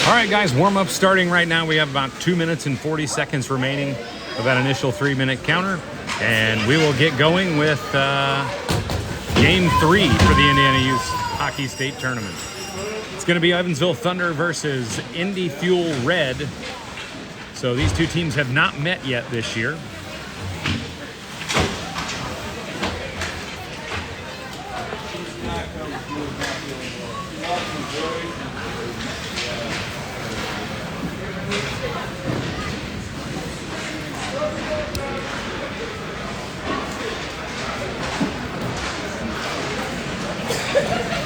All right, guys, warm-up starting right now. We have about 2 minutes and 40 seconds remaining of that initial 3-minute counter. And we will get going with Game 3 for the Indiana Youth Hockey State Tournament. It's going to be Evansville Thunder versus Indy Fuel Red. So these two teams have not met yet this year.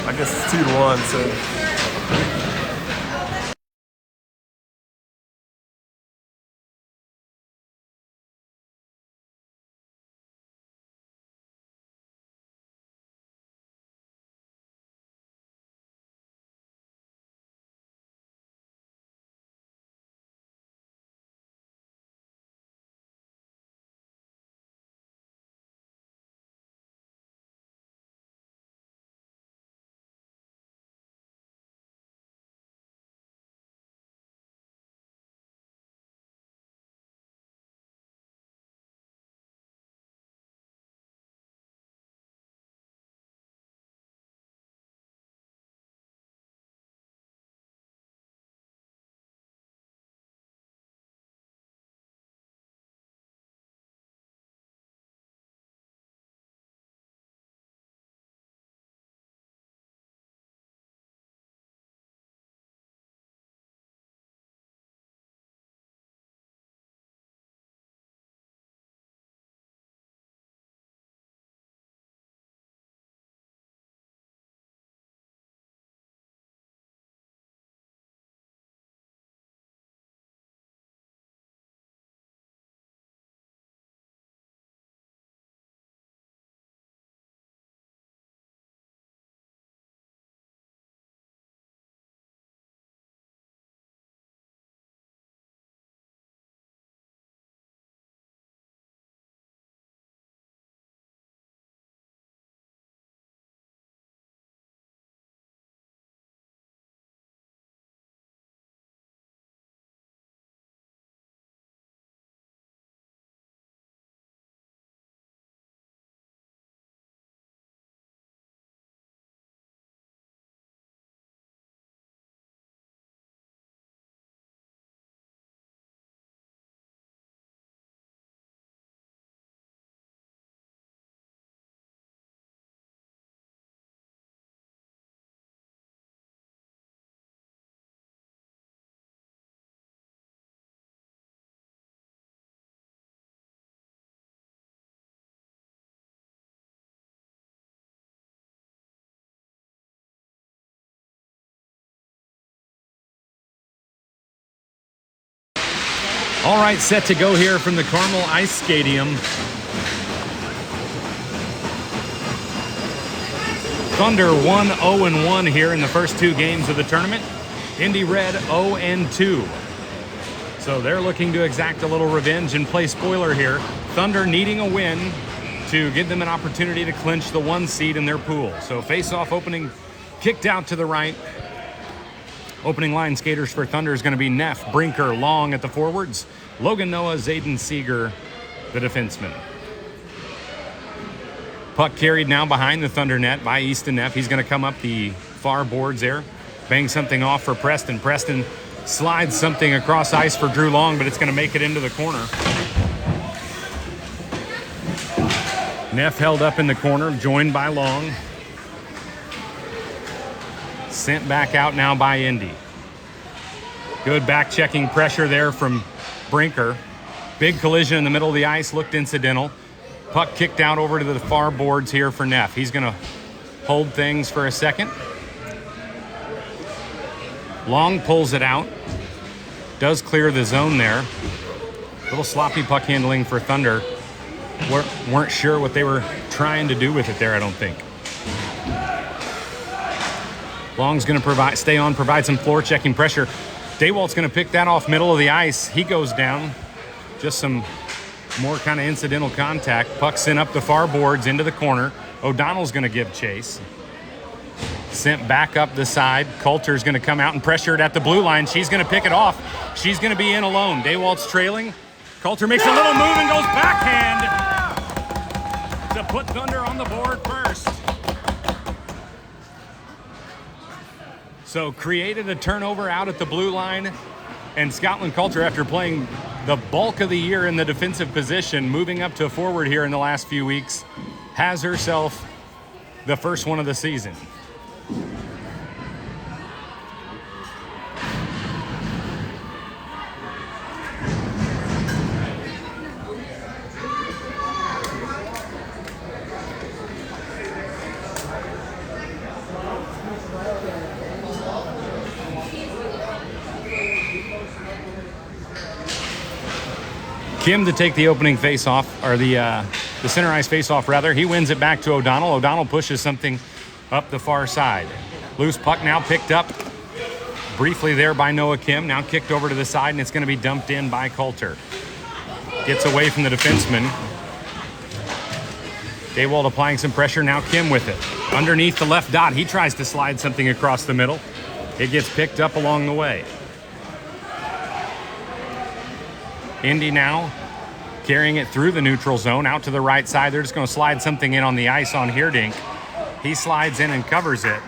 I guess it's 2-1, so. All right, set to go here from the Carmel Ice Stadium. Thunder 1-0-1 here in the first two games of the tournament. Indy Red 0-2. So they're looking to exact a little revenge and play spoiler here. Thunder needing a win to give them an opportunity to clinch the 1 seed in their pool. So face-off opening, kicked out to the right. Opening line skaters for Thunder is going to be Neff, Brinker, Long at the forwards. Logan Noah, Zayden Seeger, the defenseman. Puck carried now behind the Thunder net by Easton Neff. He's going to come up the far boards there. Bang something off for Preston. Preston slides something across ice for Drew Long, but it's going to make it into the corner. Neff held up in the corner, joined by Long. Sent back out now by Indy. Good back-checking pressure there from Brinker. Big collision in the middle of the ice, looked incidental. Puck kicked out over to the far boards here for Neff. He's going to hold things for a second. Long pulls it out. Does clear the zone there. A little sloppy puck handling for Thunder. Weren't sure what they were trying to do with it there, I don't think. Long's going to provide some floor checking pressure. Daywalt's going to pick that off middle of the ice. He goes down. Just some more kind of incidental contact. Puck sent up the far boards into the corner. O'Donnell's going to give chase. Sent back up the side. Coulter's going to come out and pressure it at the blue line. She's going to pick it off. She's going to be in alone. Daywalt's trailing. Coulter makes a little move and goes backhand to put Thunder on the board first. So created a turnover out at the blue line. And Scotland Coulter, after playing the bulk of the year in the defensive position, moving up to forward here in the last few weeks, has herself the first one of the season. Kim to take the opening face-off, or the center ice face-off, rather. He wins it back to O'Donnell. O'Donnell pushes something up the far side. Loose puck now picked up briefly there by Noah Kim. Now kicked over to the side, and it's going to be dumped in by Coulter. Gets away from the defenseman. Daywalt applying some pressure. Now Kim with it. Underneath the left dot, he tries to slide something across the middle. It gets picked up along the way. Indy now carrying it through the neutral zone out to the right side. They're just going to slide something in on the ice on Heerdink. He slides in and covers it.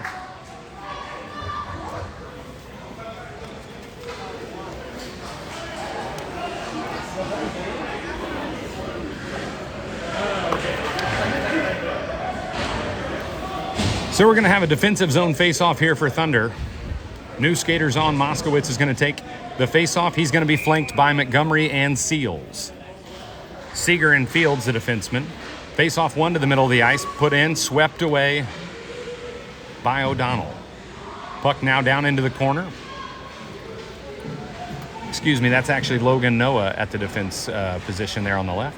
So we're going to have a defensive zone face-off here for Thunder. New skaters on. Moskowitz is going to take the face-off. He's going to be flanked by Montgomery and Seals. Seeger and Fields, the defenseman. Face-off one to the middle of the ice. Put in, swept away by O'Donnell. Puck now down into the corner. Excuse me, that's actually Logan Noah at the defense position there on the left.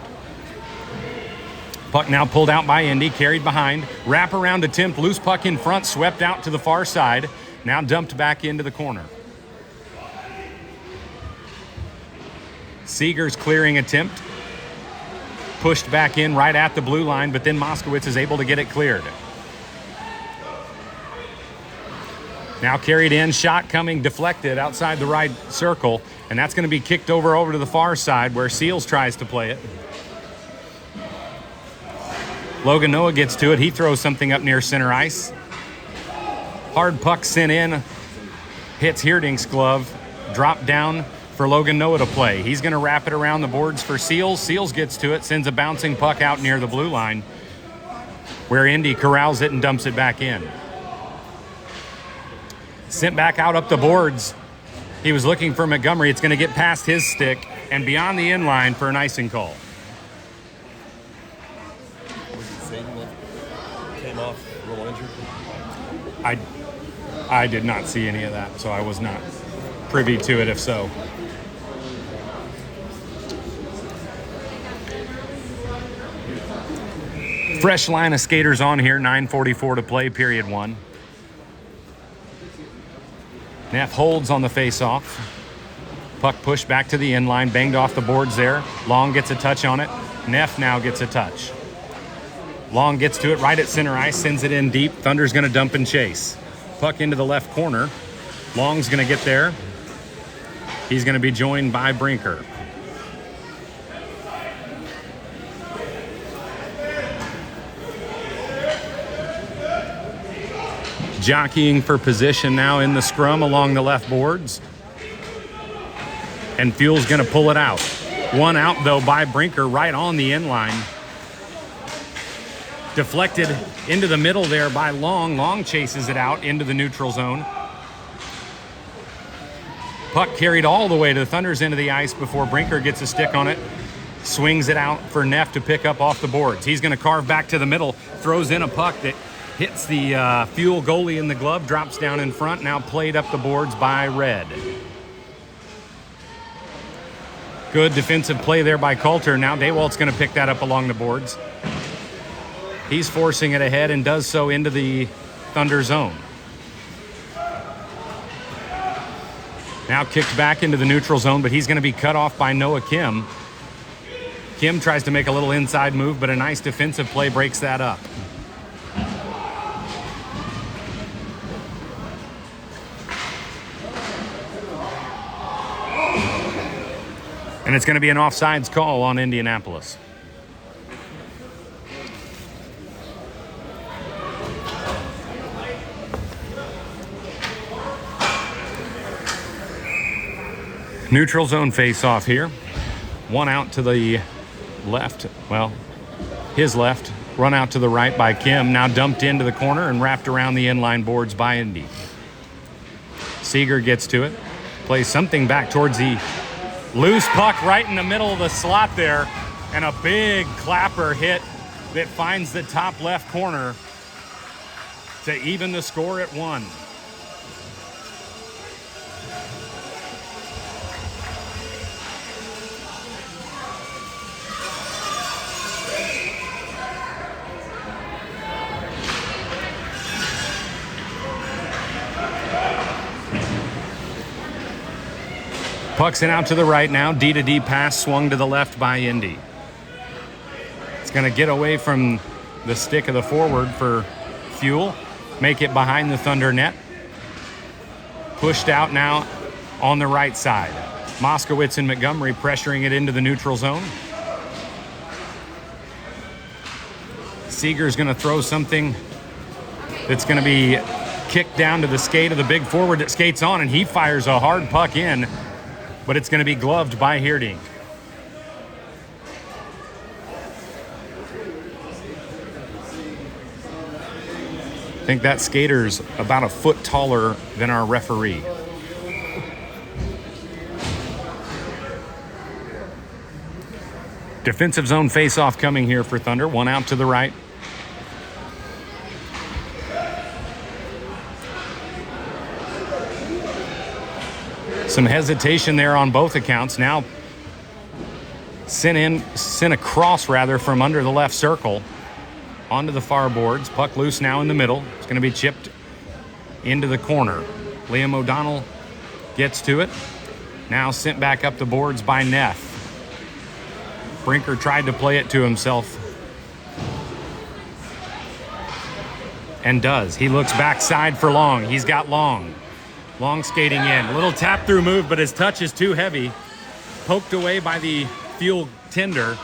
Puck now pulled out by Indy, carried behind. Wrap-around attempt, loose puck in front, swept out to the far side. Now dumped back into the corner. Seeger's clearing attempt. Pushed back in right at the blue line, but then Moskowitz is able to get it cleared. Now carried in, shot coming, deflected outside the right circle, and that's going to be kicked over to the far side where Seals tries to play it. Logan Noah gets to it. He throws something up near center ice. Hard puck sent in, hits Heerdink's glove, dropped down for Logan Noah to play. He's going to wrap it around the boards for Seals. Seals gets to it, sends a bouncing puck out near the blue line where Indy corrals it and dumps it back in. Sent back out up the boards. He was looking for Montgomery. It's going to get past his stick and beyond the in line for an icing call. Was it Satan came off a little injured? I did not see any of that, so I was not privy to it if so. Fresh line of skaters on here, 9:44 to play, period one. Neff holds on the face-off. Puck pushed back to the in line, banged off the boards there. Long gets a touch on it. Neff now gets a touch. Long gets to it right at center ice, sends it in deep. Thunder's going to dump and chase. Puck into the left corner. Long's going to get there. He's going to be joined by Brinker. Jockeying for position now in the scrum along the left boards. And Fuel's going to pull it out. One out, though, by Brinker right on the in line. Deflected into the middle there by Long. Long chases it out into the neutral zone. Puck carried all the way to the Thunder's end of the ice before Brinker gets a stick on it. Swings it out for Neff to pick up off the boards. He's going to carve back to the middle. Throws in a puck that hits the Fuel goalie in the glove. Drops down in front. Now played up the boards by Red. Good defensive play there by Coulter. Now Daywalt's going to pick that up along the boards. He's forcing it ahead and does so into the Thunder zone. Now kicked back into the neutral zone, but he's going to be cut off by Noah Kim. Kim tries to make a little inside move, but a nice defensive play breaks that up. And it's going to be an offsides call on Indianapolis. Neutral zone face-off here. One out to the left. Well, his left. Run out to the right by Kim. Now dumped into the corner and wrapped around the inline boards by Indy. Seeger gets to it. Plays something back towards the loose puck right in the middle of the slot there. And a big clapper hit that finds the top left corner to even the score at 1. Puck's in out to the right now. D-to-D pass swung to the left by Indy. It's going to get away from the stick of the forward for Fuel. Make it behind the Thunder net. Pushed out now on the right side. Moskowitz and Montgomery pressuring it into the neutral zone. Seeger's going to throw something that's going to be kicked down to the skate of the big forward that skates on, and he fires a hard puck in. But it's going to be gloved by Hierdink. I think that skater's about a foot taller than our referee. Defensive zone face-off coming here for Thunder. One out to the right. Some hesitation there on both accounts. Now sent across rather from under the left circle onto the far boards. Puck loose now in the middle. It's going to be chipped into the corner. Liam O'Donnell gets to it. Now sent back up the boards by Neff. Brinker tried to play it to himself. And does. He looks backside for Long. He's got Long. Long skating in. A little tap through move, but his touch is too heavy. Poked away by the Fuel tender.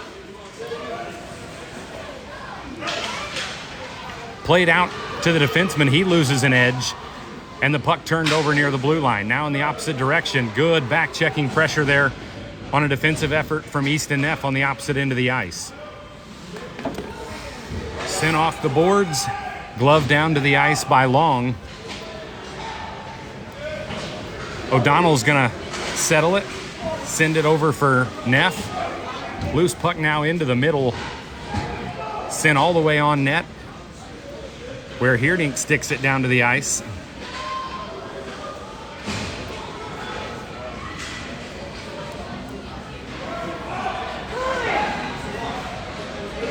Played out to the defenseman. He loses an edge. And the puck turned over near the blue line. Now in the opposite direction. Good back checking pressure there on a defensive effort from Easton Neff on the opposite end of the ice. Sent off the boards. Glove down to the ice by Long. O'Donnell's going to settle it, send it over for Neff. Loose puck now into the middle. Sent all the way on net, where Hierdink sticks it down to the ice.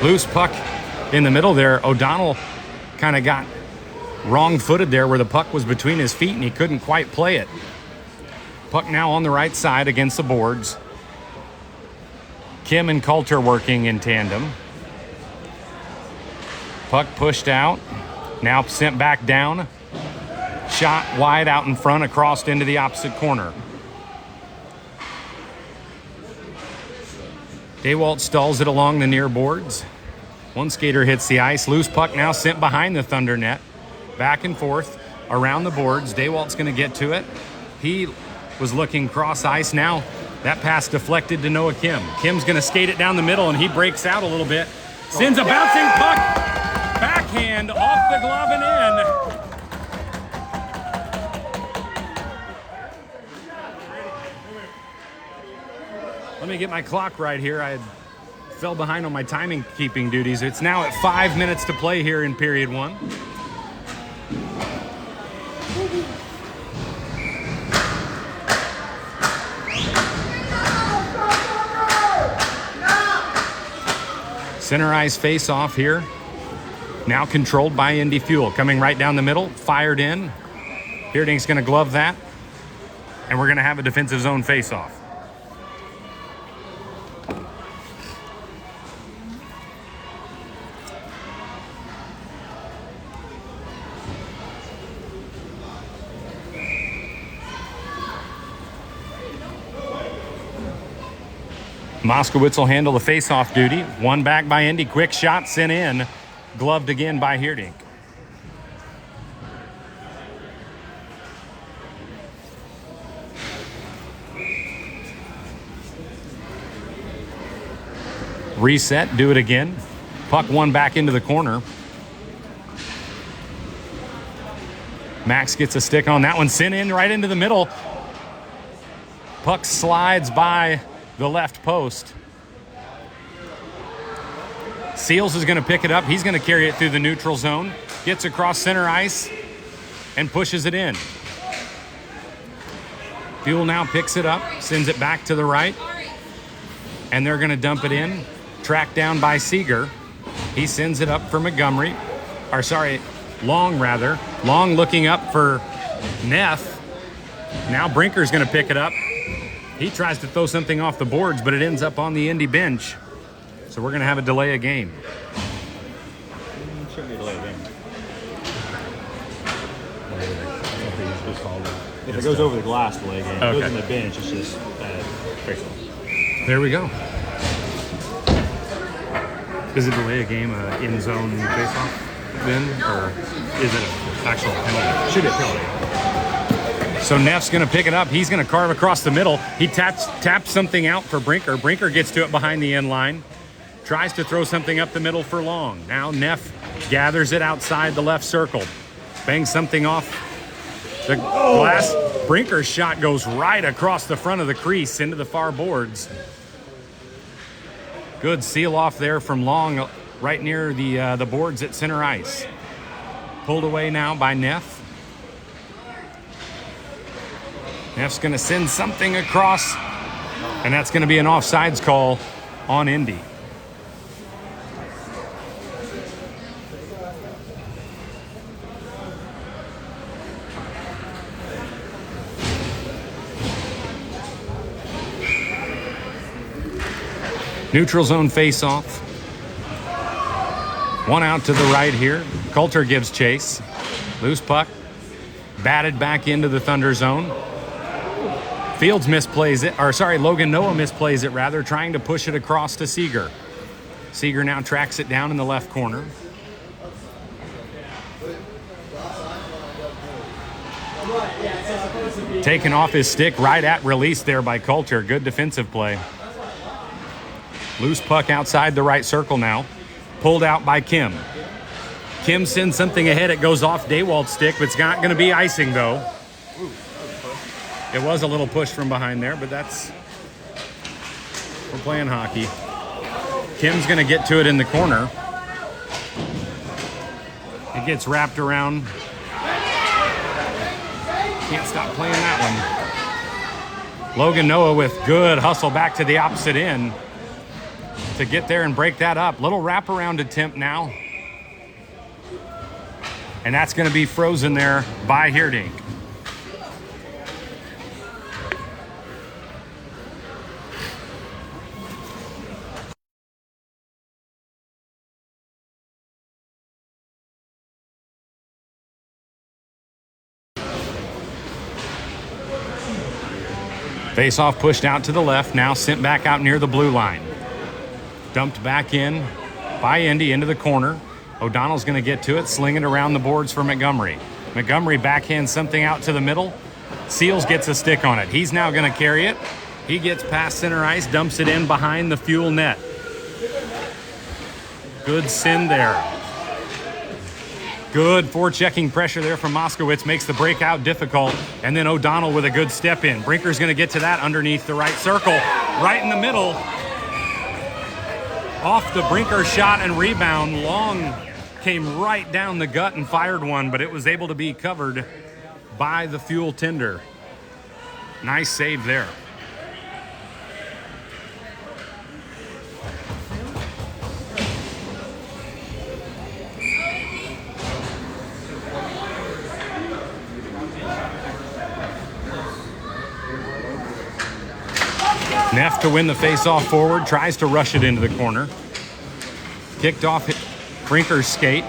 Loose puck in the middle there. O'Donnell kind of got wrong-footed there where the puck was between his feet and he couldn't quite play it. Puck now on the right side against the boards. Kim and Coulter working in tandem. Puck pushed out. Now sent back down. Shot wide out in front, across into the opposite corner. Dewalt stalls it along the near boards. One skater hits the ice. Loose puck now sent behind the Thunder net. Back and forth around the boards. Dewalt's going to get to it. He was looking cross ice. Now that pass deflected to Noah Kim. Kim's going to skate it down the middle, and he breaks out a little bit. Sends a bouncing puck. Backhand off the glove and in. Let me get my clock right here. I fell behind on my timing keeping duties. It's now at 5 minutes to play here in period 1. Center ice face off here. Now controlled by Indy Fuel. Coming right down the middle. Fired in. Hierdink's going to glove that. And we're going to have a defensive zone face off. Moskowitz will handle the face-off duty. One back by Indy. Quick shot sent in. Gloved again by Hierdink. Reset, do it again. Puck one back into the corner. Max gets a stick on that one. Sent in right into the middle. Puck slides by the left post. Seals is going to pick it up. He's going to carry it through the neutral zone. Gets across center ice and pushes it in. Fuel now picks it up, sends it back to the right. And they're going to dump it in. Tracked down by Seeger. He sends it up for Montgomery. Long rather. Long looking up for Neff. Now Brinker's going to pick it up. He tries to throw something off the boards, but it ends up on the Indy bench. So we're going to have a delay of game. Shouldn't be a delay of game. If it goes over the glass, delay of game. If it goes in the bench, it's just face-off. There we go. Is it delay a game in zone face-off then, or is it an actual penalty? Should be a penalty. So Neff's going to pick it up. He's going to carve across the middle. He taps something out for Brinker. Brinker gets to it behind the end line. Tries to throw something up the middle for Long. Now Neff gathers it outside the left circle. Bangs something off the glass. Brinker's shot goes right across the front of the crease into the far boards. Good seal off there from Long right near the boards at center ice. Pulled away now by Neff. Neff's going to send something across, and that's going to be an offsides call on Indy. Neutral zone face-off. One out to the right here. Coulter gives chase. Loose puck. Batted back into the Thunder zone. Fields misplays it, Logan Noah misplays it rather, trying to push it across to Seeger. Seeger now tracks it down in the left corner. Taken off his stick right at release there by Coulter. Good defensive play. Loose puck outside the right circle now. Pulled out by Kim. Kim sends something ahead. It goes off Daywald's stick, but it's not going to be icing, though. It was a little push from behind there, but we're playing hockey. Kim's going to get to it in the corner. It gets wrapped around. Can't stop playing that one. Logan Noah with good hustle back to the opposite end to get there and break that up. Little wraparound attempt now. And that's going to be frozen there by Hierdink. Face-off pushed out to the left, now sent back out near the blue line. Dumped back in by Indy into the corner. O'Donnell's going to get to it, sling it around the boards for Montgomery. Montgomery backhands something out to the middle. Seals gets a stick on it. He's now going to carry it. He gets past center ice, dumps it in behind the Fuel net. Good send there. Good forechecking pressure there from Moskowitz, makes the breakout difficult. And then O'Donnell with a good step in. Brinker's going to get to that underneath the right circle. Right in the middle. Off the Brinker shot and rebound. Long came right down the gut and fired one, but it was able to be covered by the Fuel tender. Nice save there. Neff to win the face-off forward, tries to rush it into the corner. Kicked off Brinker's skate.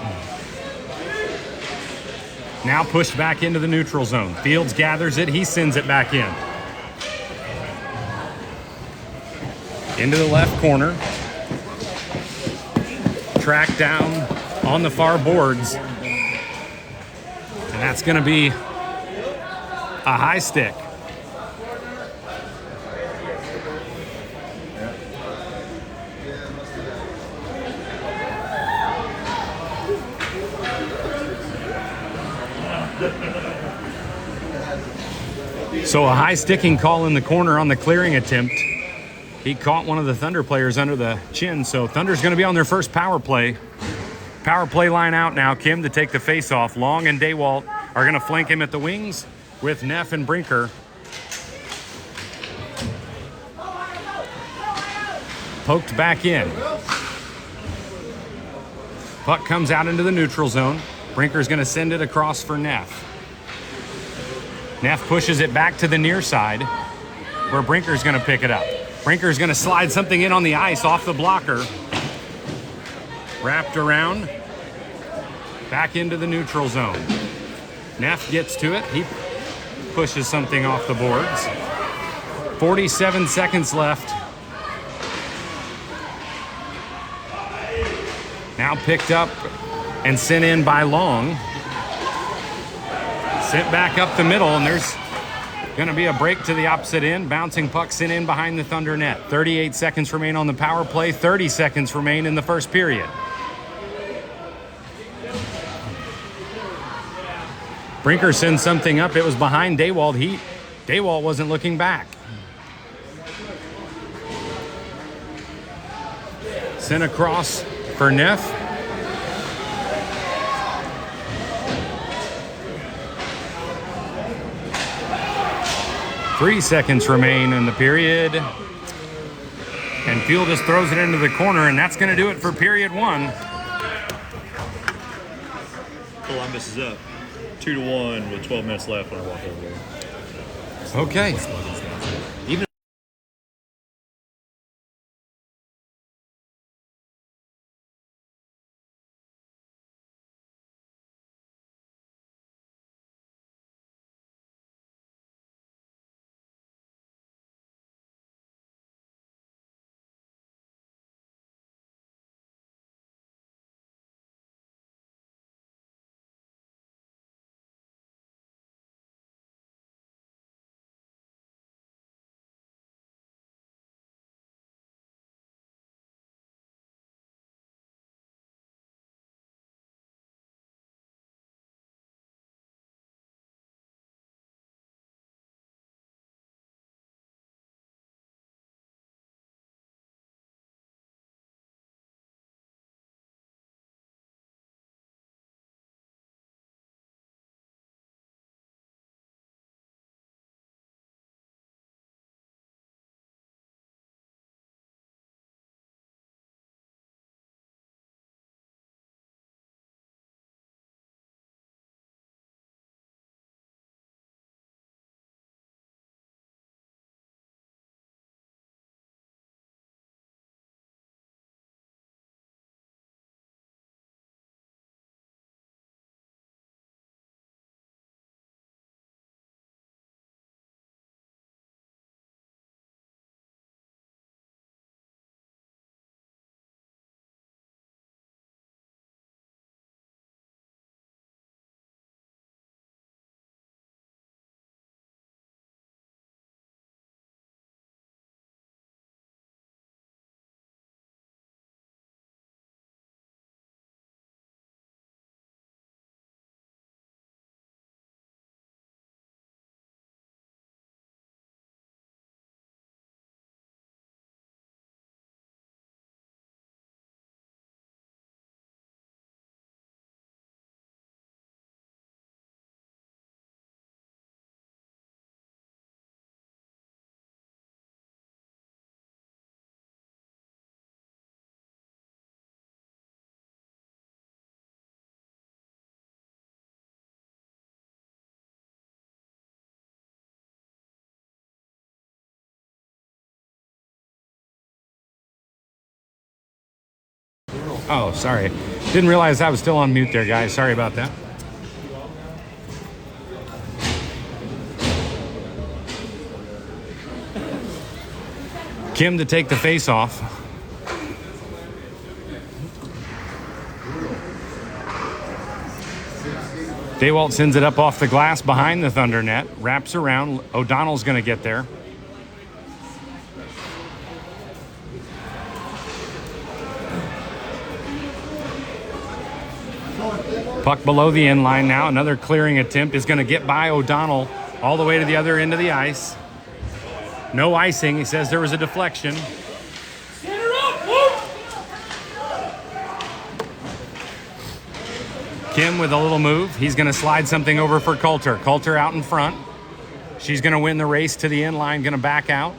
Now pushed back into the neutral zone. Fields gathers it, he sends it back in. into the left corner. Track down on the far boards. And that's going to be a high stick. So a high sticking call in the corner on the clearing attempt. He caught one of the Thunder players under the chin, so Thunder's going to be on their first power play. Power play line out now. Kim to take the face off. Long and Daywalt are going to flank him at the wings with Neff and Brinker. Poked back in. Puck comes out into the neutral zone. Brinker's going to send it across for Neff. Neff pushes it back to the near side where Brinker's going to pick it up. Brinker's going to slide something in on the ice off the blocker. Wrapped around. Back into the neutral zone. Neff gets to it. He pushes something off the boards. 47 seconds left. Now picked up and sent in by Long. Sent back up the middle, and there's going to be a break to the opposite end. Bouncing puck sent in behind the Thunder net. 38 seconds remain on the power play. 30 seconds remain in the first period. Brinker sends something up. It was behind Daywalt. Daywalt wasn't looking back. Sent across for Neff. Three seconds remain in the period. And Fuel just throws it into the corner, and that's going to do it for period one. Columbus is up 2-1 with 12 minutes left when I walk over there. Okay. Even oh, sorry. Didn't realize I was still on mute there, guys. Sorry about that. Kim to take the face-off. Daywalt sends it up off the glass behind the Thunder net. Wraps around. O'Donnell's going to get there. Puck below the end line now. Another clearing attempt is going to get by O'Donnell all the way to the other end of the ice. No icing. He says there was a deflection. Kim with a little move. He's going to slide something over for Coulter. Coulter out in front. She's going to win the race to the end line. Going to back out.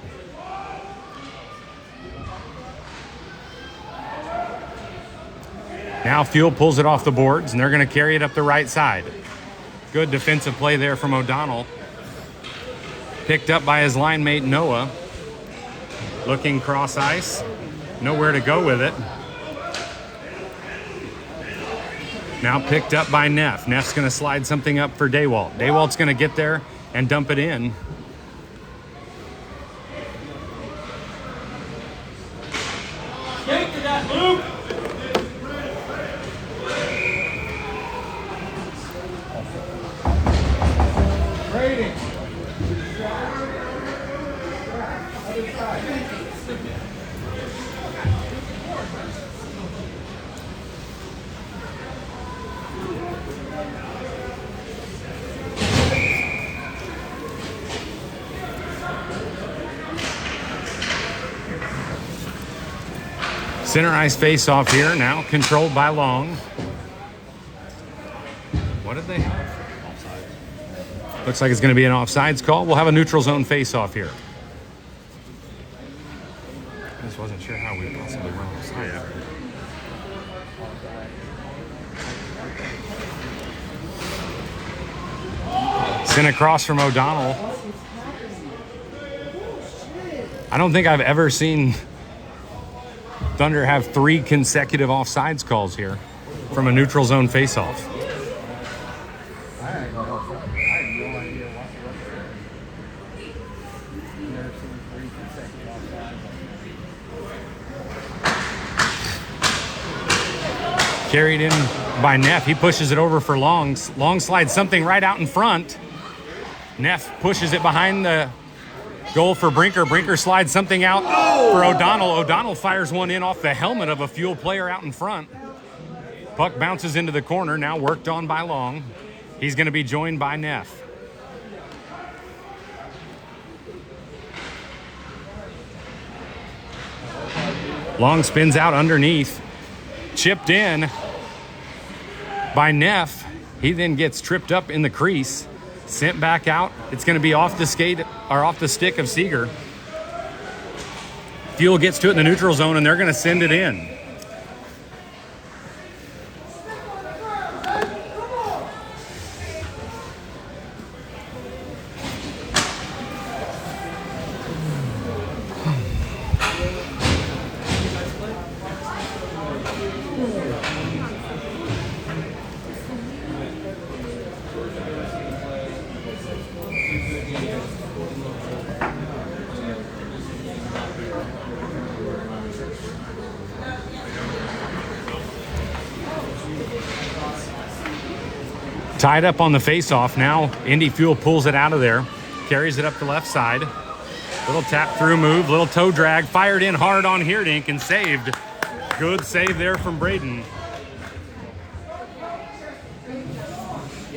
Now Fuel pulls it off the boards, and they're going to carry it up the right side. Good defensive play there from O'Donnell. Picked up by his line mate, Noah. Looking cross ice. Nowhere to go with it. Now picked up by Neff. Neff's going to slide something up for Daywalt. Daywalt's going to get there and dump it in. Center ice face-off here, now controlled by Long. What did they have? Offside. Looks like it's going to be an offsides call. We'll have a neutral zone face-off here. I just wasn't sure how we possibly went offside. Sent across from O'Donnell. I don't think I've ever seen Thunder have 3 consecutive offsides calls here from a neutral zone faceoff. Carried in by Neff. He pushes it over for Long. Long slides something right out in front. Neff pushes it behind the goal for Brinker. Brinker slides something out for O'Donnell. O'Donnell fires one in off the helmet of a Fuel player out in front. Puck bounces into the corner, now worked on by Long. He's going to be joined by Neff. Long spins out underneath. Chipped in by Neff. He then gets tripped up in the crease. Sent back out. It's going to be off the skate or off the stick of Seeger. Fuel gets to it in the neutral zone, and they're going to send it in. Tied up on the face-off. Now Indy Fuel pulls it out of there. Carries it up the left side. Little tap through move, little toe drag. Fired in hard on Heerdink and saved. Good save there from Braden.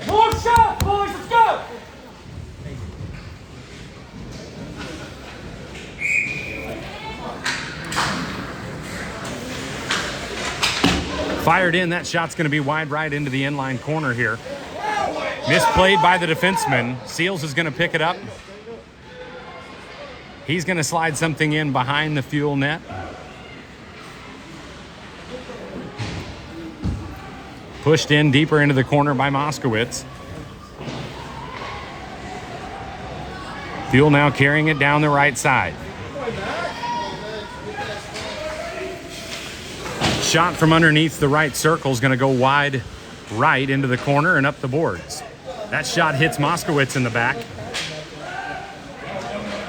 More shot, boys, let's go! Fired in. That shot's going to be wide right into the inline corner here. Misplayed by the defenseman. Seals is going to pick it up. He's going to slide something in behind the Fuel net. Pushed in deeper into the corner by Moskowitz. Fuel now carrying it down the right side. Shot from underneath the right circle is going to go wide right into the corner and up the boards. That shot hits Moskowitz in the back.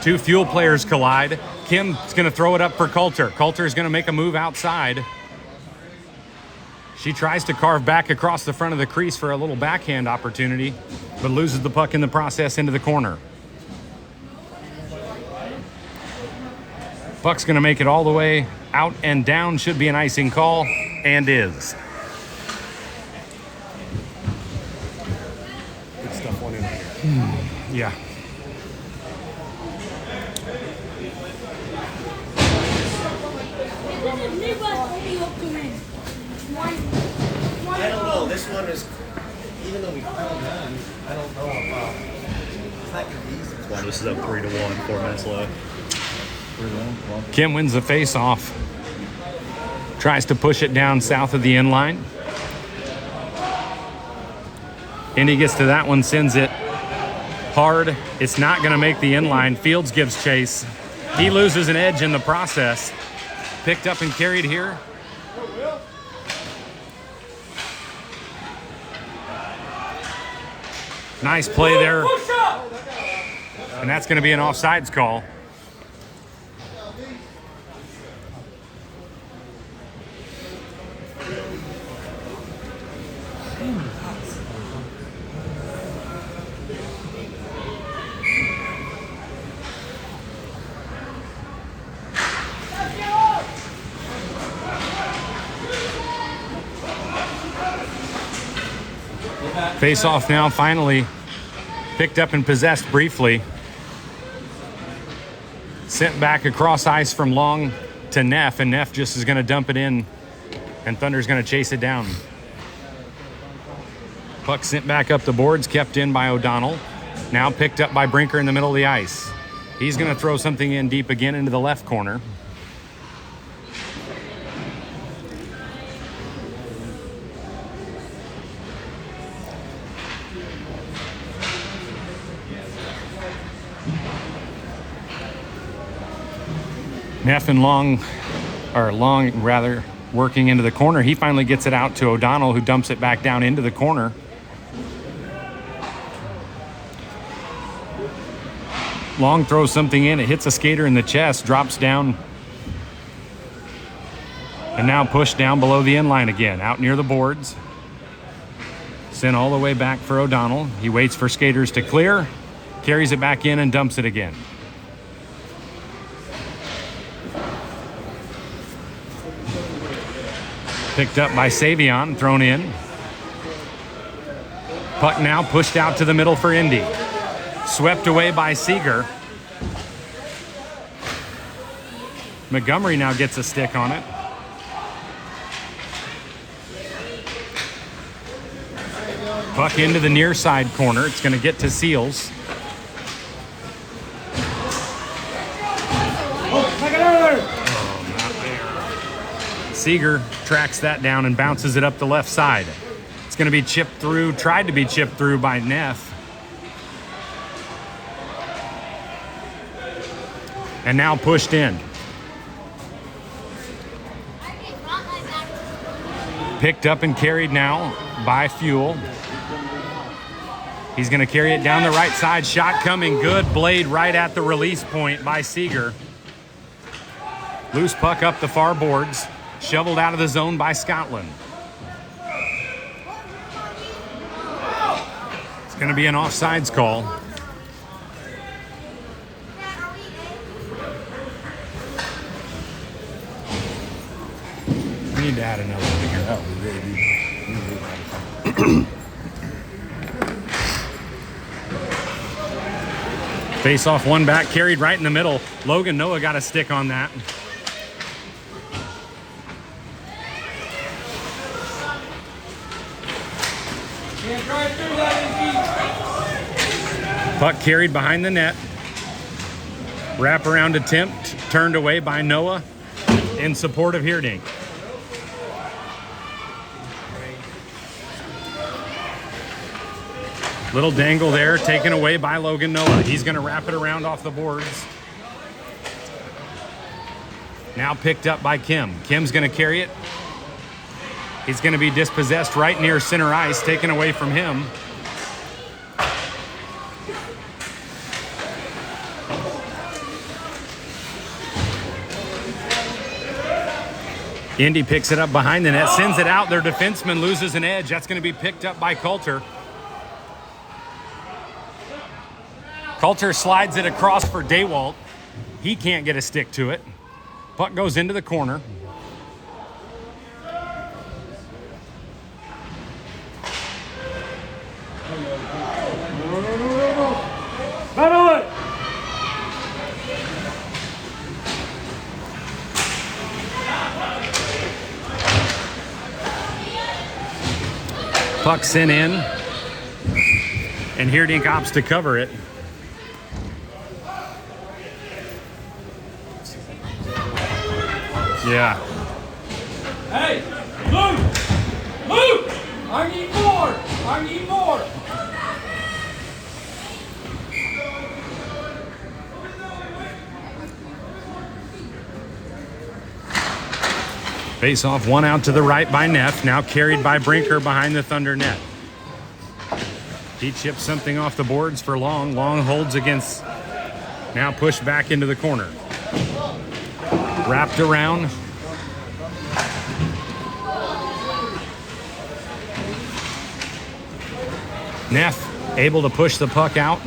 2 Fuel players collide. Kim's going to throw it up for Coulter. Coulter's going to make a move outside. She tries to carve back across the front of the crease for a little backhand opportunity, but loses the puck in the process into the corner. Puck's going to make it all the way out and down. Should be an icing call, and is. Good stuff one in here. Yeah. I don't know. This one is, even though we found none, I don't know about. It's not going to be easy. Well, this is up 3-1, 4 minutes left. Kim wins the face-off. Tries to push it down south of the end line. Indy gets to that one, sends it hard. It's not going to make the end line. Fields gives chase. He loses an edge in the process. Picked up and carried here. Nice play there. And that's going to be an offsides call. Face off now, finally picked up and possessed briefly. Sent back across ice from Long to Neff, and Neff just is going to dump it in, and Thunder's going to chase it down. Puck sent back up the boards, kept in by O'Donnell. Now picked up by Brinker in the middle of the ice. He's going to throw something in deep again into the left corner. Neff and Long working into the corner. He finally gets it out to O'Donnell, who dumps it back down into the corner. Long throws something in. It hits a skater in the chest, drops down, and now pushed down below the end line again, out near the boards. Sent all the way back for O'Donnell. He waits for skaters to clear, carries it back in, and dumps it again. Picked up by Savion, thrown in. Puck now pushed out to the middle for Indy. Swept away by Seeger. Montgomery now gets a stick on it. Puck into the near side corner. It's going to get to Seals. Seeger tracks that down and bounces it up the left side. It's going to be chipped through, tried to be chipped through by Neff. And now pushed in. Picked up and carried now by Fuel. He's going to carry it down the right side. Shot coming, good. Blade right at the release point by Seeger. Loose puck up the far boards. Shoveled out of the zone by Scotland. It's going to be an offsides call. We need to add another one here. Face off, one back, carried right in the middle. Logan Noah got a stick on that. Puck carried behind the net. Wraparound attempt turned away by Noah in support of Heerdink. Little dangle there, taken away by Logan Noah. He's going to wrap it around off the boards. Now picked up by Kim. Kim's going to carry it. He's going to be dispossessed right near center ice, taken away from him. Indy picks it up behind the net, sends it out. Their defenseman loses an edge. That's going to be picked up by Coulter. Coulter slides it across for Daywalt. He can't get a stick to it. Puck goes into the corner. Puck sent in, and Heerdink opts to cover it. Yeah. Hey, move! Move! I need more! I need more! Face off, one out to the right by Neff, now carried by Brinker behind the Thunder net. He chips something off the boards for Long. Long holds against, now pushed back into the corner. Wrapped around. Neff able to push the puck out.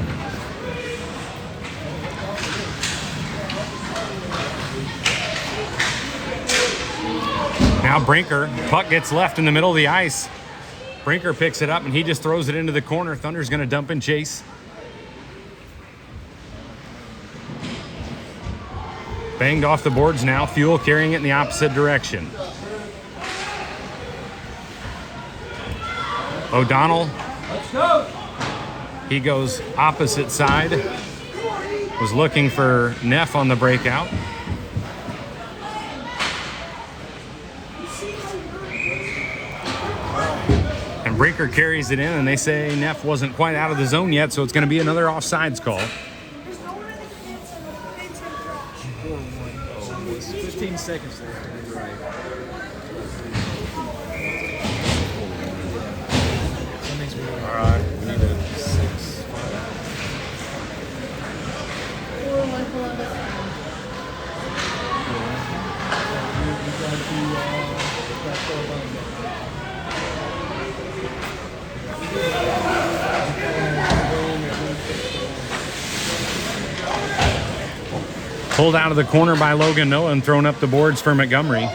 Now Brinker, puck gets left in the middle of the ice. Brinker picks it up and he just throws it into the corner. Thunder's going to dump and chase. Banged off the boards now. Fuel carrying it in the opposite direction. O'Donnell. Let's go! He goes opposite side. Was looking for Neff on the breakout. And Brinker carries it in, and they say Neff wasn't quite out of the zone yet, so it's going to be another offsides call. 15 seconds left. Right. All right. We need a 6, 5. Pulled out of the corner by Logan Noah and thrown up the boards for Montgomery.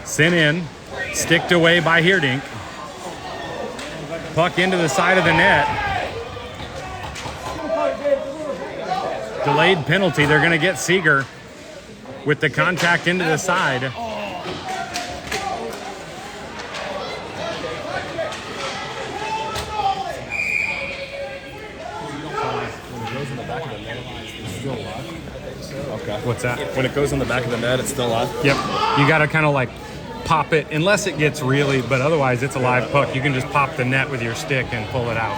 Sent in, sticked away by Heerdink. Puck into the side of the net. Delayed penalty. They're going to get Seeger with the contact into the side. Okay. What's that? When it goes on the back of the net, it's still live? Yep. You got to kind of like pop it, unless it gets really, but otherwise it's a live puck. You can just pop the net with your stick and pull it out.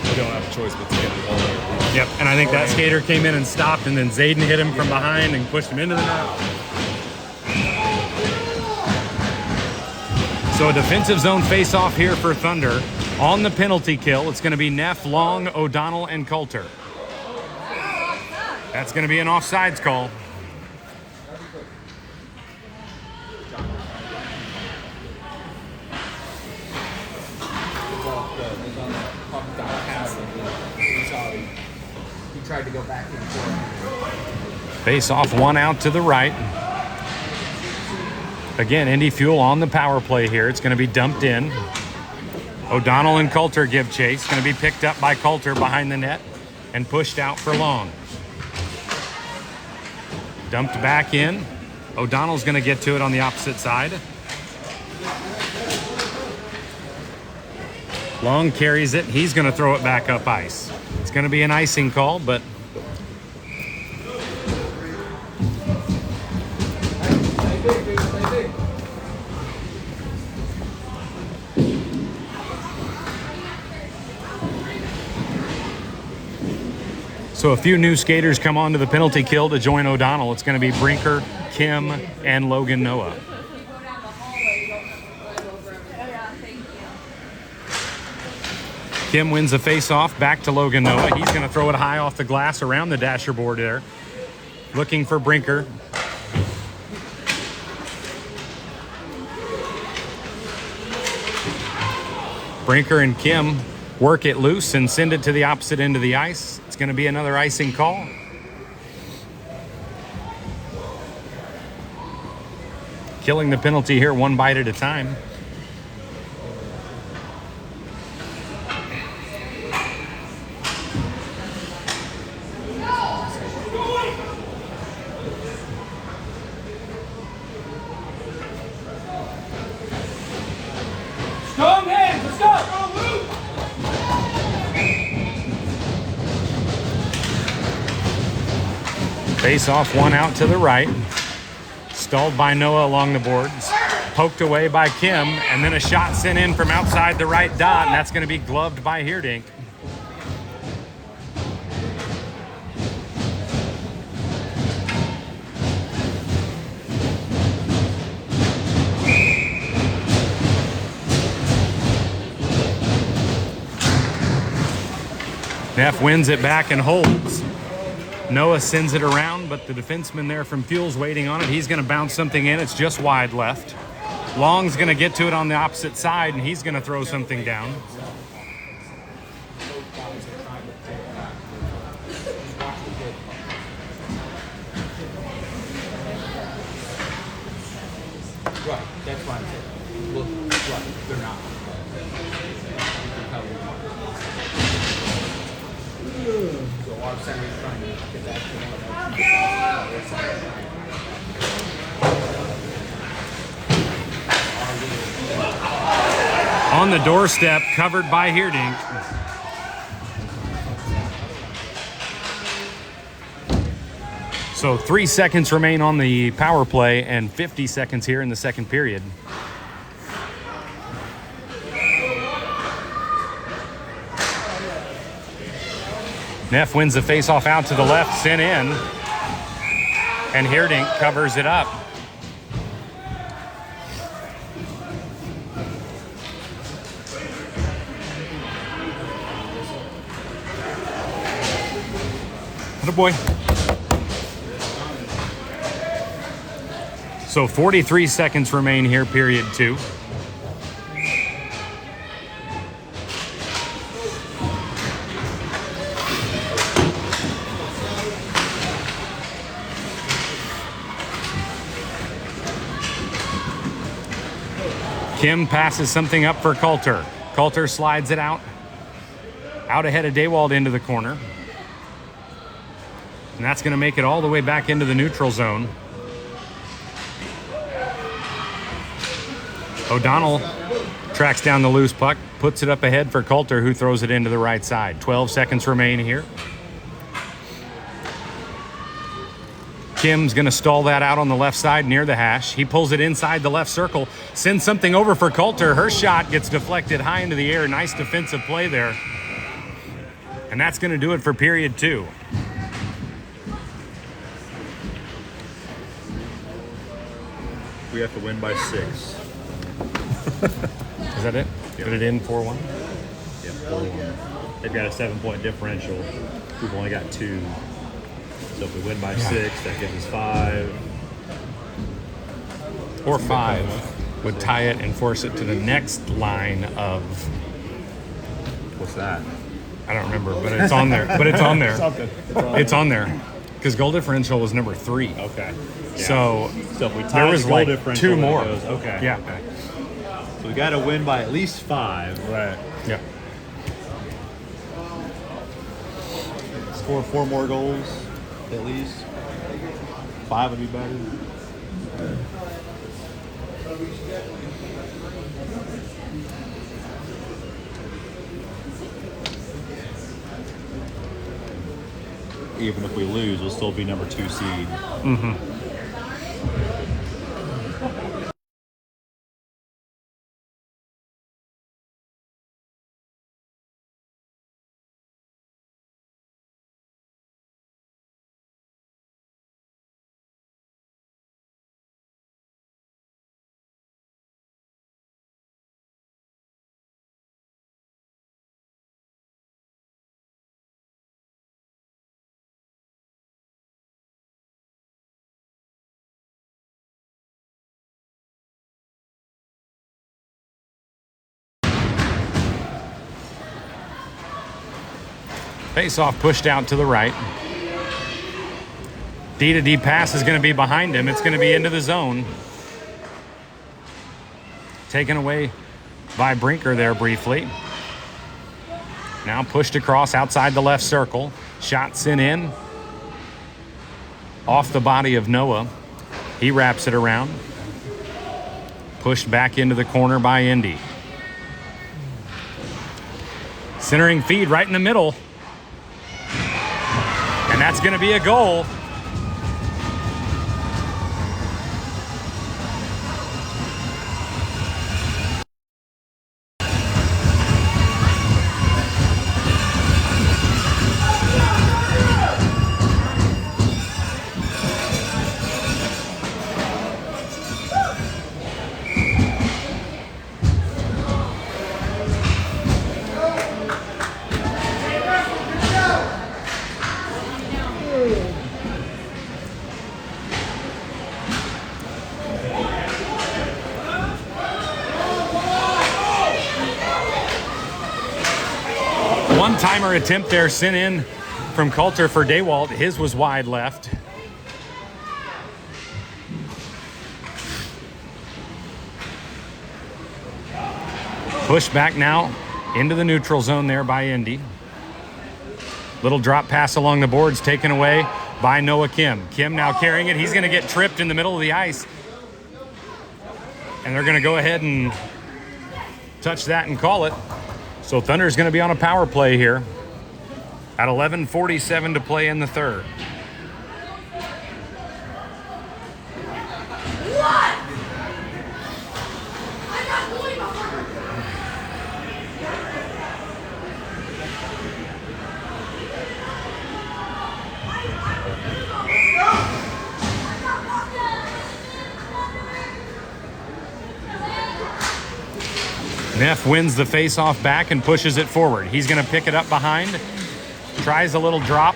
You don't have a choice but to get the ball there. Yep. And I think that skater came in and stopped, and then Zayden hit him from behind and pushed him into the net. So a defensive zone face-off here for Thunder. On the penalty kill, it's going to be Neff, Long, O'Donnell, and Coulter. That's going to be an offsides call. He tried to go back and forth. Face off, one out to the right. Again, Indy Fuel on the power play here. It's going to be dumped in. O'Donnell and Coulter give chase. Going to be picked up by Coulter behind the net and pushed out for Long. Dumped back in. O'Donnell's going to get to it on the opposite side. Long carries it. He's going to throw it back up ice. It's going to be an icing call, but so a few new skaters come onto the penalty kill to join O'Donnell. It's going to be Brinker, Kim, and Logan Noah. Kim wins the face-off, back to Logan Noah. He's going to throw it high off the glass around the dasher board there. Looking for Brinker. Brinker and Kim work it loose and send it to the opposite end of the ice. It's going to be another icing call. Killing the penalty here one bite at a time. Strong hands, let's go! Face off, one out to the right. Stalled by Noah along the boards. Poked away by Kim, and then a shot sent in from outside the right dot, and that's going to be gloved by Heerdink. Neff wins it back and holds. Noah sends it around, but the defenseman there from Fuel's waiting on it. He's going to bounce something in. It's just wide left. Long's going to get to it on the opposite side, and he's going to throw something down. Right, that's why I'm saying. Look, right, they're not. So our center is trying to get that On the doorstep, covered by Heerdink. So 3 seconds remain on the power play and 50 seconds here in the second period. Neff wins the faceoff out to the left, sent in, and Heerdink covers it up. Atta boy. So 43 seconds remain here, period 2. Kim passes something up for Coulter. Coulter slides it out ahead of Daywald into the corner. And that's going to make it all the way back into the neutral zone. O'Donnell tracks down the loose puck, puts it up ahead for Coulter, who throws it into the right side. 12 seconds remain here. Kim's going to stall that out on the left side near the hash. He pulls it inside the left circle, sends something over for Coulter. Her shot gets deflected high into the air. Nice defensive play there. And that's going to do it for period 2. We have to win by 6. Is that it? Yep. Put it in 4-1? Yeah, 4-1. They've got a 7-point differential. We've only got 2. So if we win by 6, that gives us 5. Or 5 would tie it and force it to the next line of, What's that? I don't remember, but it's on there. But it's on there. Something. It's on there. Because goal differential was number 3. Okay. Yeah. So if we tie there was the goal like differential, 2 then it more. goes- okay. Yeah. Okay. So we got to win by at least 5. Right. Yeah. Score 4 more goals, at least. 5 would be better. Even if we lose, we'll still be number 2 seed. Mm-hmm. Face-off pushed out to the right. D-to-D pass is going to be behind him. It's going to be into the zone. Taken away by Brinker there briefly. Now pushed across outside the left circle. Shot sent in. Off the body of Noah. He wraps it around. Pushed back into the corner by Indy. Centering feed right in the middle. And that's going to be a goal. One-timer attempt there sent in from Coulter for Daywalt. His was wide left. Push back now into the neutral zone there by Indy. Little drop pass along the boards taken away by Noah Kim. Kim now carrying it. He's going to get tripped in the middle of the ice. And they're going to go ahead and touch that and call it. So Thunder's going to be on a power play here at 11:47 to play in the third. Neff wins the face-off back and pushes it forward. He's going to pick it up behind. Tries a little drop.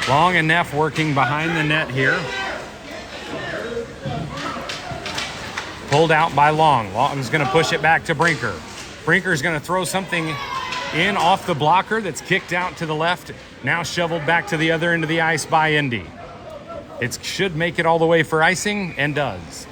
Long and Neff working behind the net here. Pulled out by Long. Long's going to push it back to Brinker. Brinker's going to throw something in off the blocker that's kicked out to the left. Now shoveled back to the other end of the ice by Indy. It should make it all the way for icing, and does.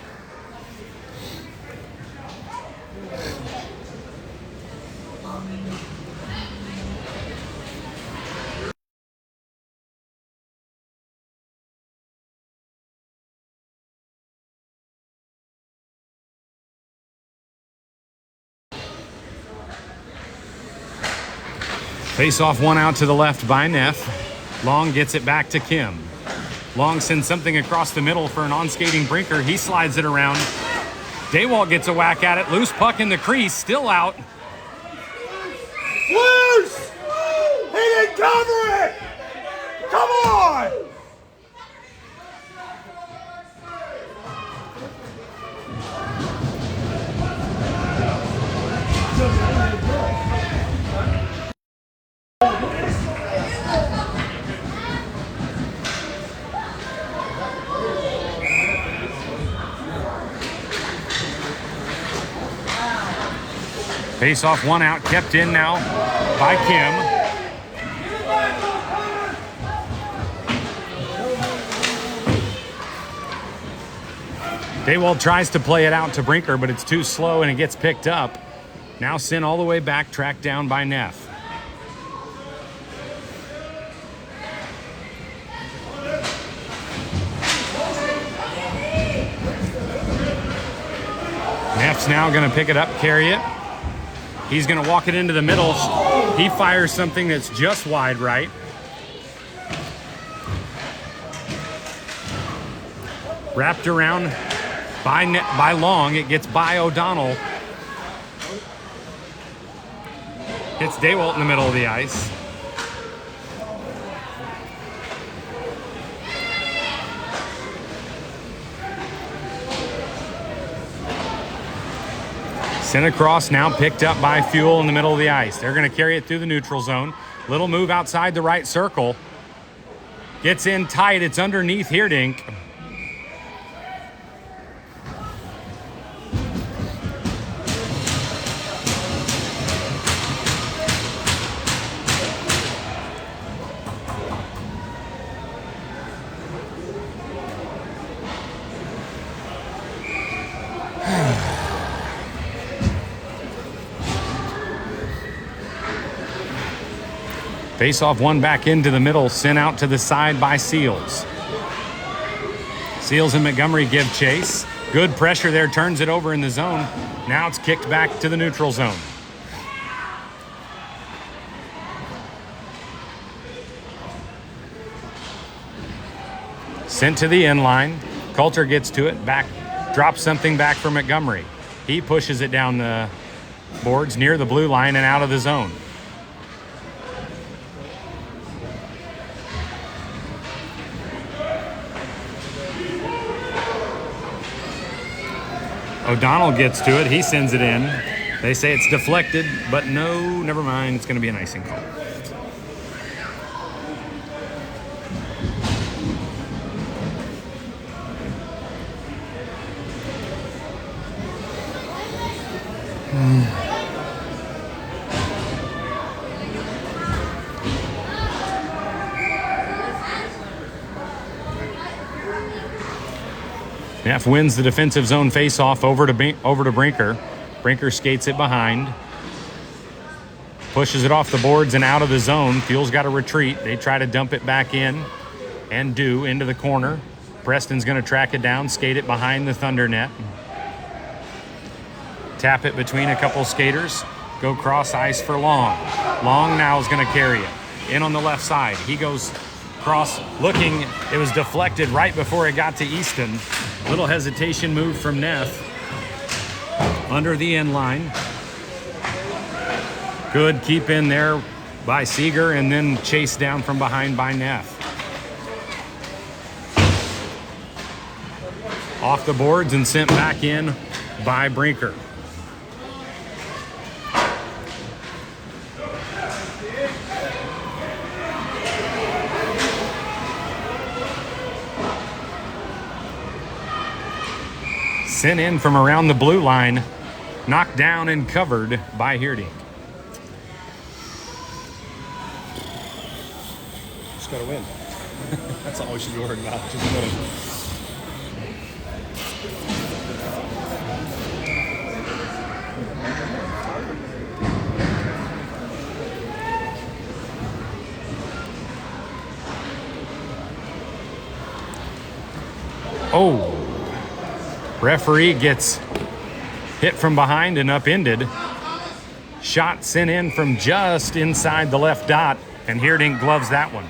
Face-off one out to the left by Neff. Long gets it back to Kim. Long sends something across the middle for an on-skating Brinker. He slides it around. Daywalt gets a whack at it. Loose puck in the crease, still out. Loose! He didn't cover it! Come on! Face-off one out, kept in now by Kim. Daywalt tries to play it out to Brinker, but it's too slow and it gets picked up. Now sent all the way back, tracked down by Neff. Neff's now going to pick it up, carry it. He's going to walk it into the middle. He fires something that's just wide right. Wrapped around by Long. It gets by O'Donnell. Hits Daywalt in the middle of the ice. Sent across, now picked up by Fuel in the middle of the ice. They're going to carry it through the neutral zone. Little move outside the right circle. Gets in tight. It's underneath Hierdink. Face-off one back into the middle, sent out to the side by Seals. Seals and Montgomery give chase. Good pressure there, turns it over in the zone. Now it's kicked back to the neutral zone. Sent to the end line. Coulter gets to it, back, drops something back for Montgomery. He pushes it down the boards near the blue line and out of the zone. O'Donnell gets to it. He sends it in. They say it's deflected, but no, never mind. It's going to be an icing call. Neff wins the defensive zone faceoff over to Brinker. Brinker skates it behind. Pushes it off the boards and out of the zone. Fuel's got to retreat. They try to dump it back in and do into the corner. Preston's going to track it down, skate it behind the Thunder net. Tap it between a couple skaters. Go cross ice for Long. Long now is going to carry it. In on the left side. He goes cross looking. It was deflected right before it got to Easton. Little hesitation move from Neff. Under the end line. Good keep in there by Seeger and then chased down from behind by Neff. Off the boards and sent back in by Brinker. Sent in from around the blue line, knocked down and covered by Hierdink. Just gotta win. That's all we should be worried about. Just winning. Oh. Referee gets hit from behind and upended. Shot sent in from just inside the left dot, and Hierdink gloves that one.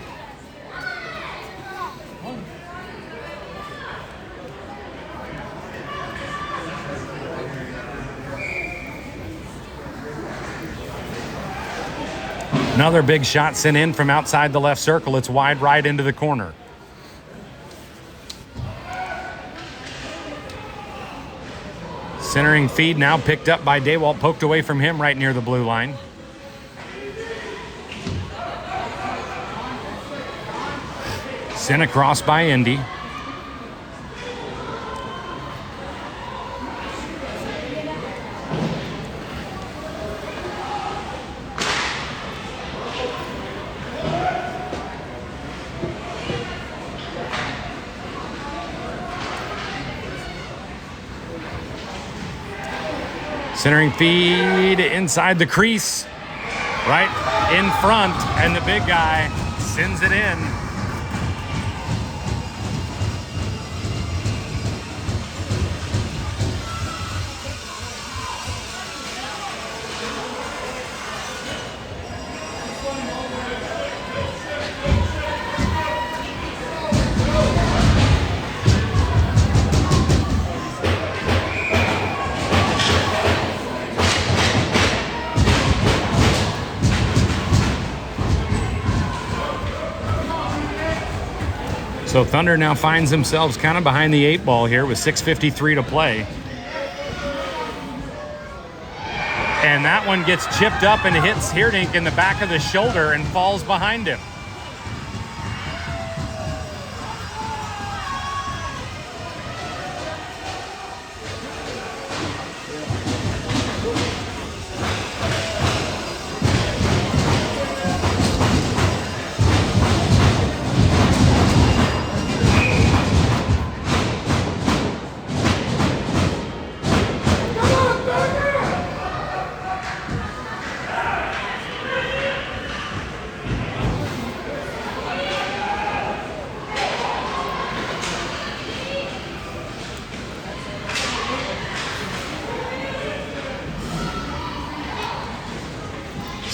Another big shot sent in from outside the left circle. It's wide right into the corner. Centering feed now picked up by Daywalt, poked away from him right near the blue line. Sent across by Indy. Centering feed inside the crease, right in front, and the big guy sends it in. So Thunder now finds themselves kind of behind the 8 ball here with 6:53 to play. And that one gets chipped up and hits Hierdink in the back of the shoulder and falls behind him.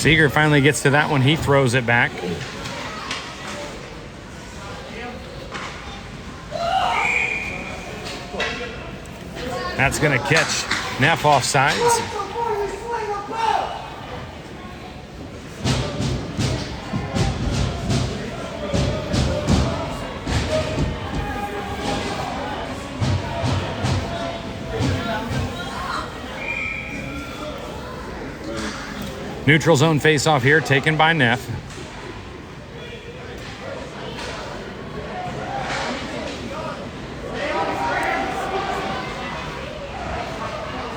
Seeger finally gets to that one. He throws it back. That's going to catch Neff off sides. Neutral zone face-off here, taken by Neff.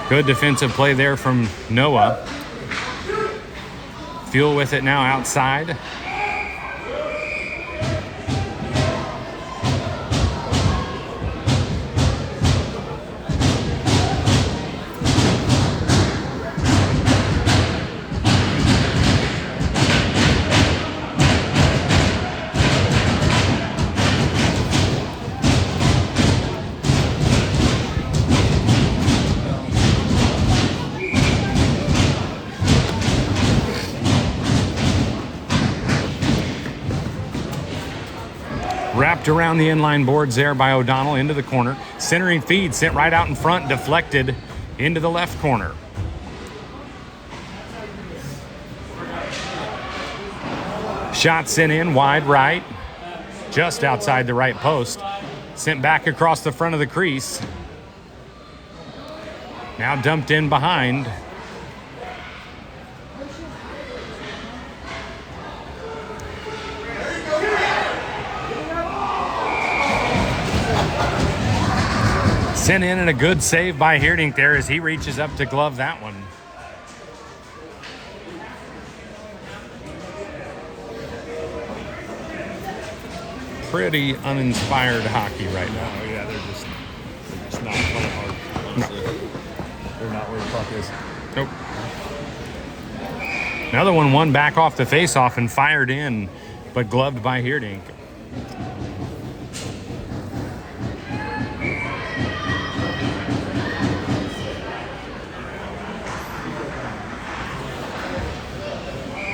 Good defensive play there from Noah. Fuel with it now outside. Wrapped around the inline boards there by O'Donnell into the corner. Centering feed sent right out in front, deflected into the left corner. Shot sent in wide right, just outside the right post. Sent back across the front of the crease. Now dumped in behind. Sent in and a good save by Hierdink there as he reaches up to glove that one. Pretty uninspired hockey right now. Oh, yeah, they're just not playing hard, honestly. No. They're not where the puck is. Nope. Another one won back off the face-off and fired in, but gloved by Hierdink.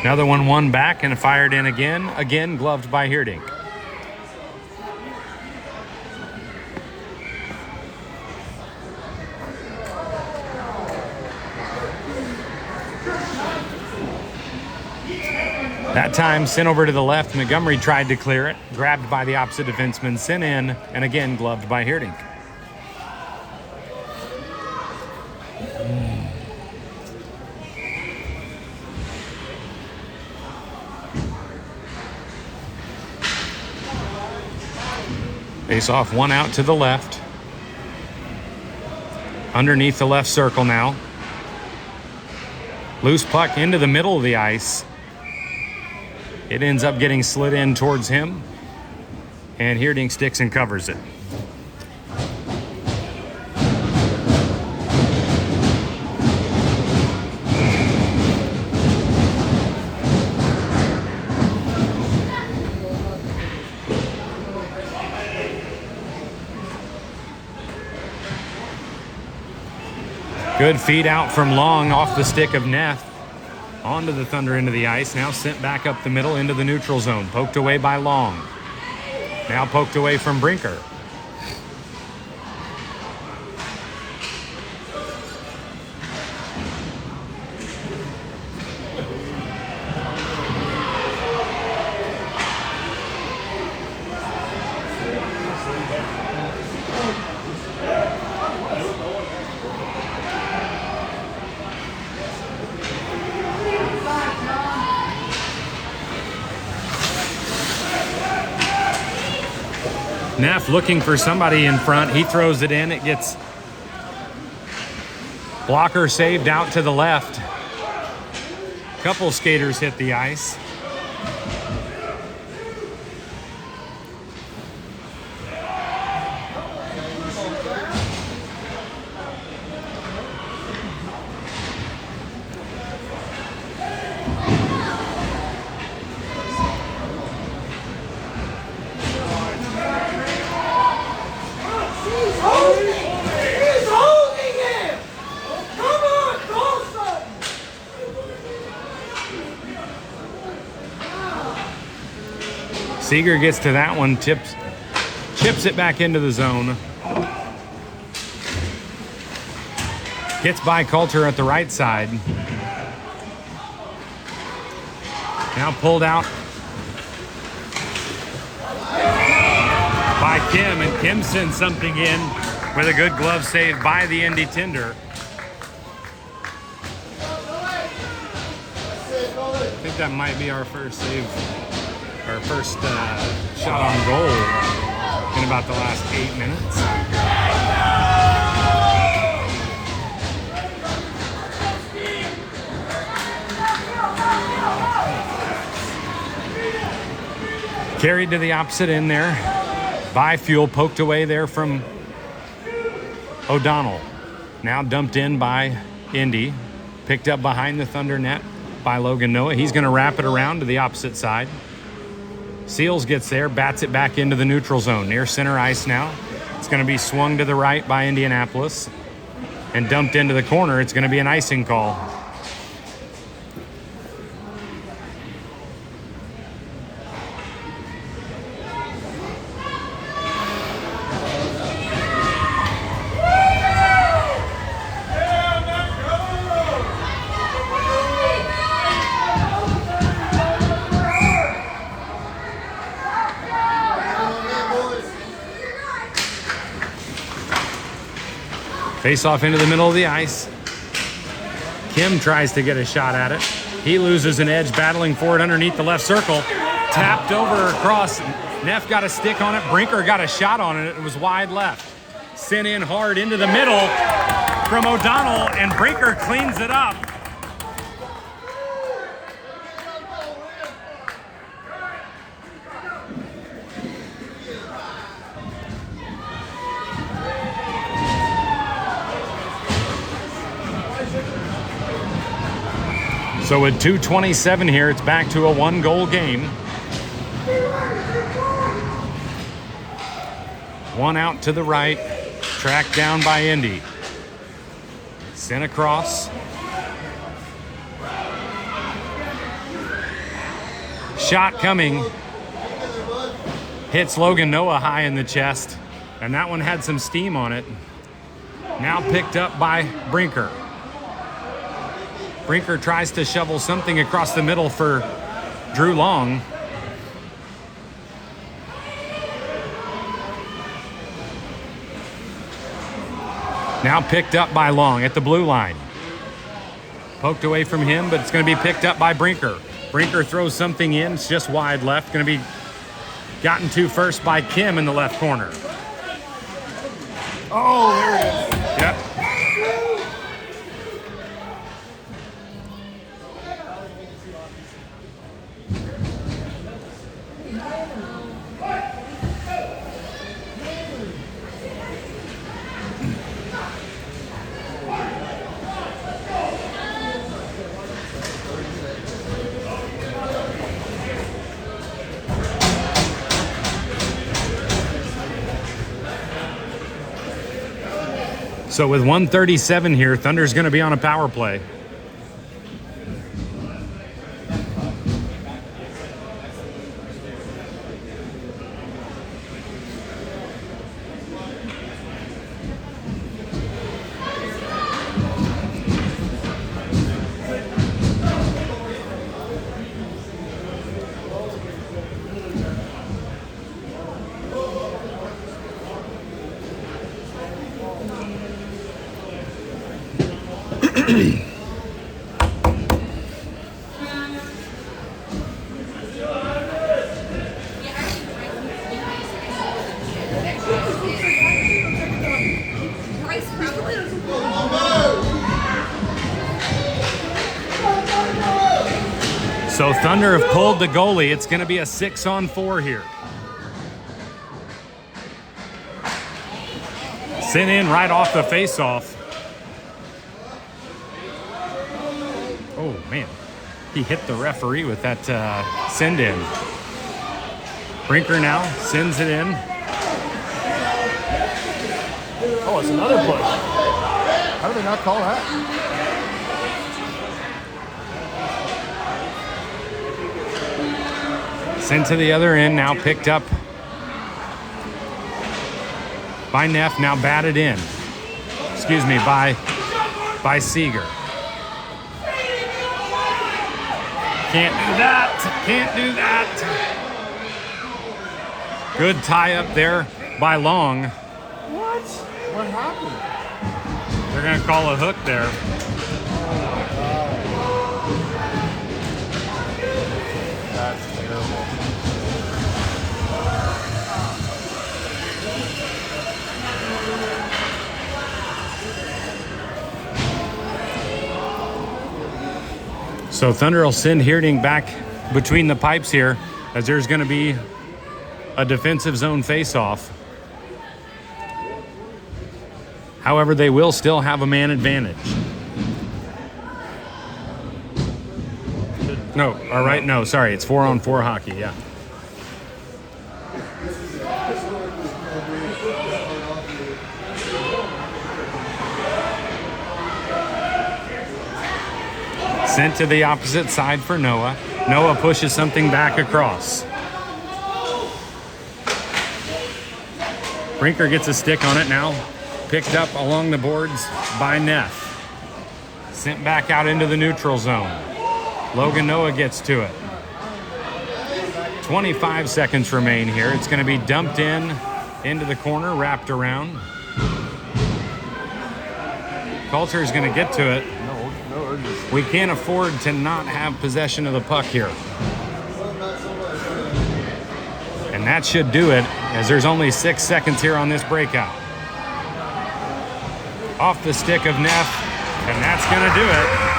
Another one won back and fired in again gloved by Hierdink. That time sent over to the left. Montgomery tried to clear it, grabbed by the opposite defenseman, sent in, and again gloved by Hierdink. Face off, one out to the left. Underneath the left circle now. Loose puck into the middle of the ice. It ends up getting slid in towards him. And Hierdink sticks and covers it. Good feed out from Long off the stick of Neff. Onto the Thunder into the ice. Now sent back up the middle into the neutral zone. Poked away by Long. Now poked away from Brinker. Neff looking for somebody in front. He throws it in. It gets blocker saved out to the left. Couple skaters hit the ice. Seeger gets to that one, chips it back into the zone. Hits by Coulter at the right side. Now pulled out by Kim, and Kim sends something in with a good glove save by the Indy Tender. I think that might be our first save, our first shot on goal in about the last 8 minutes. Carried to the opposite end there by Fuel, poked away there from O'Donnell. Now dumped in by Indy, picked up behind the Thunder net by Logan Noah. He's going to wrap it around to the opposite side. Seals gets there, bats it back into the neutral zone, near center ice now. It's going to be swung to the right by Indianapolis and dumped into the corner. It's going to be an icing call. Face off into the middle of the ice. Kim tries to get a shot at it. He loses an edge battling for it underneath the left circle. Tapped over across. Neff got a stick on it. Brinker got a shot on it. It was wide left. Sent in hard into the middle from O'Donnell, and Brinker cleans it up. So with 2:27 here, it's back to a 1-goal game. One out to the right, tracked down by Indy. Sent across. Shot coming. Hits Logan Noah high in the chest, and that one had some steam on it. Now picked up by Brinker. Brinker tries to shovel something across the middle for Drew Long. Now picked up by Long at the blue line. Poked away from him, but it's going to be picked up by Brinker. Brinker throws something in. It's just wide left. Going to be gotten to first by Kim in the left corner. Oh, there it is. Yep. So with 1:37 here, Thunder's going to be on a power play. So Thunder have pulled the goalie. It's going to be a 6-on-4 here. Sent in right off the face-off. Oh, man. He hit the referee with that send-in. Brinker now sends it in. Oh, it's another push. How do they not call that? Sent to the other end, now picked up by Neff, now batted in. Excuse me, by Seeger. Can't do that. Can't do that. Good tie up there by Long. What? What happened? They're going to call a hook there. That's terrible. So Thunder will send Hierding back between the pipes here, as there's going to be a defensive zone face-off. However, they will still have a man advantage. No, all right, no, sorry, it's 4-on-4 hockey, yeah. Sent to the opposite side for Noah. Noah pushes something back across. Brinker gets a stick on it now. Picked up along the boards by Neff. Sent back out into the neutral zone. Logan Noah gets to it. 25 seconds remain here. It's going to be dumped into the corner, wrapped around. Coulter is going to get to it. No urgency. We can't afford to not have possession of the puck here. And that should do it, as there's only 6 seconds here on this breakout. Off the stick of Neff, and that's going to do it.